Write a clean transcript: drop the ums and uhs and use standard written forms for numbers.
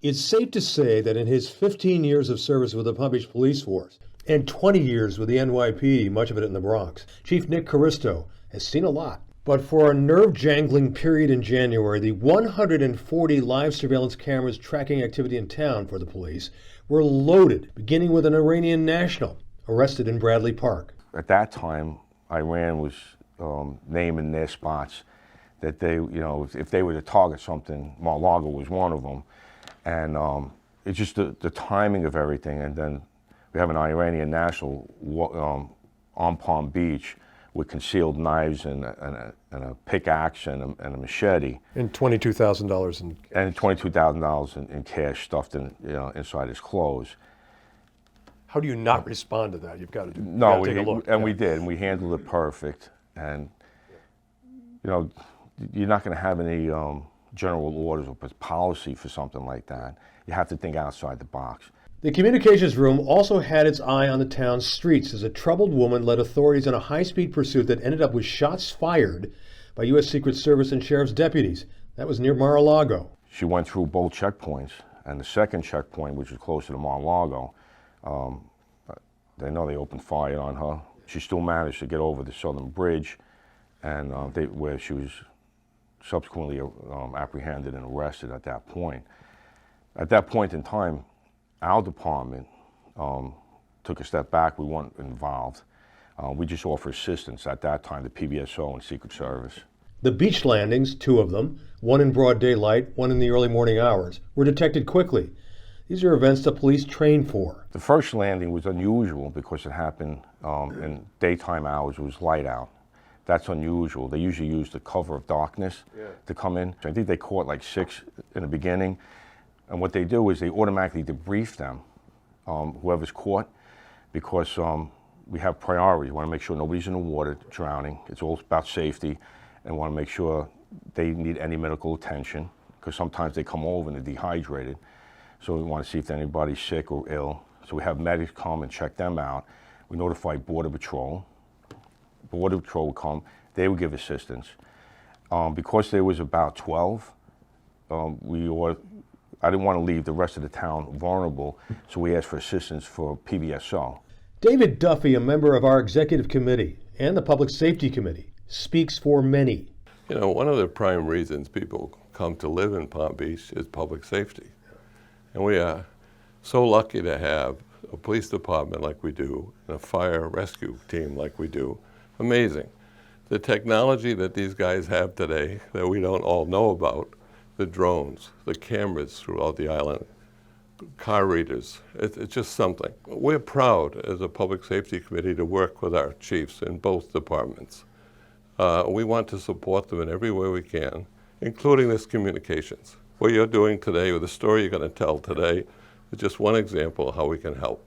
It's safe to say that in his 15 years of service with the Palm Beach Police Force and 20 years with the NYPD, much of it in the Bronx, Chief Nick Caristo has seen a lot. But for a nerve-jangling period in January, the 140 live surveillance cameras tracking activity in town for the police were loaded, beginning with an Iranian national arrested in Bradley Park. At that time, Iran was naming their spots that they, if they were to target something, Mar-a-Lago was one of them. And it's just the timing of everything. And then we have an Iranian national on Palm Beach with concealed knives and a pickaxe and a machete. And $22,000 in cash. And $22,000 in cash stuffed inside his clothes. How do you not respond to that? You've got to do. No, take a look. And we did, and we handled it perfect. And you're not going to have any general orders or policy for something like that. You have to think outside the box. The communications room also had its eye on the town's streets as a troubled woman led authorities on a high-speed pursuit that ended up with shots fired by U.S. Secret Service and Sheriff's deputies. That was near Mar-a-Lago. She went through both checkpoints, and the second checkpoint, which was closer to Mar-a-Lago, they know they opened fire on her. She still managed to get over the Southern Bridge, and where she was subsequently apprehended and arrested at that point. At that point in time, our department took a step back. We weren't involved. We just offered assistance at that time to PBSO and Secret Service. The beach landings, 2 of them, one in broad daylight, one in the early morning hours, were detected quickly. These are events the police train for. The first landing was unusual because it happened in daytime hours. It was light out. That's unusual. They usually use the cover of darkness to come in. I think they caught like 6 in the beginning. And what they do is they automatically debrief them, whoever's caught, because we have priorities. We want to make sure nobody's in the water drowning. It's all about safety, and want to make sure they need any medical attention, because sometimes they come over and they're dehydrated. So we want to see if anybody's sick or ill. So we have medics come and check them out. We notify Border Patrol. Border Patrol would come. They would give assistance. Because there was about 12, I didn't want to leave the rest of the town vulnerable, so we asked for assistance for PBSO. David Duffy, a member of our executive committee and the Public Safety Committee, speaks for many. One of the prime reasons people come to live in Palm Beach is public safety. And we are so lucky to have a police department like we do, and a fire rescue team like we do. Amazing. The technology that these guys have today that we don't all know about, the drones, the cameras throughout the island, car readers, it's just something. We're proud as a public safety committee to work with our chiefs in both departments. We want to support them in every way we can, including this communications. What you're doing today, or the story you're going to tell today, is just one example of how we can help.